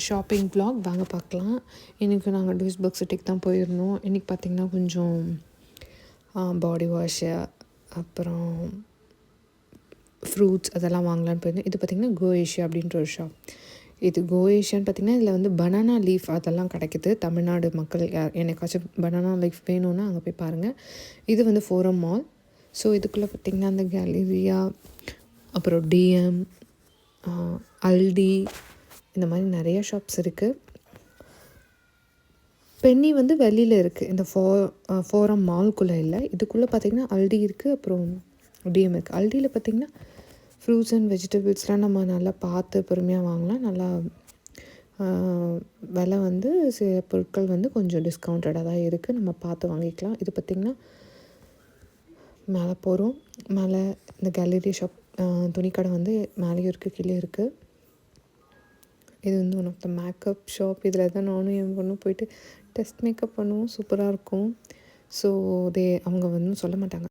Shopping vlog வாங்க பார்க்கலாம். இன்றைக்கி நாங்கள் டூயிஸ்பர்க் சிட்டிக்கு தான் போயிருந்தோம். இன்றைக்கி பார்த்திங்கன்னா கொஞ்சம் பாடி வாஷு, அப்புறம் ஃப்ரூட்ஸ் அதெல்லாம் வாங்கலான்னு போயிருந்தோம். இது பார்த்திங்கன்னா கோஏஷியா அப்படின்ற ஒரு ஷாப். இது கோஏஷியான்னு பார்த்திங்கன்னா இதில் வந்து பனானா லீஃப் அதெல்லாம் கிடைக்கிது. தமிழ்நாடு மக்கள் எனக்காச்சும் பனானா லீஃப் வேணும்னா அங்கே போய் பாருங்கள். இது வந்து ஃபோரம் மால். ஸோ இதுக்குள்ளே பார்த்திங்கன்னா அந்த கேலரியா, அப்புறம் டிஎம், அல்டி, இந்த மாதிரி நிறைய ஷாப்ஸ் இருக்குது. பென்னி வந்து வெளியில் இருக்குது, இந்த ஃபோரம் மால்குள்ளே இல்லை. இதுக்குள்ளே பார்த்திங்கன்னா அல்டி இருக்குது, அப்புறம் டிஎம் இருக்குது. அல்டியில் பார்த்திங்கன்னா ஃப்ரூட்ஸ் அண்ட் வெஜிடபிள்ஸ்லாம் நம்ம நல்லா பார்த்து பொறுமையாக வாங்கலாம். நல்லா விலை வந்து சில பொருட்கள் வந்து கொஞ்சம் டிஸ்கவுண்டடாக தான் இருக்குது, நம்ம பார்த்து வாங்கிக்கலாம். இது பார்த்திங்கன்னா மேலே போகிறோம். மேலே இந்த கேலரி ஷாப், துணிக்கடை வந்து மேலேயும் இருக்குது, கீழே இருக்குது. இது வந்து one of the makeup shop. இதில் தான் நானும் என் பொண்ணும் போயிட்டு டெஸ்ட் மேக்கப் பண்ணுவோம். சூப்பராக இருக்கும். ஸோ அவங்க வந்து சொல்ல மாட்டாங்க.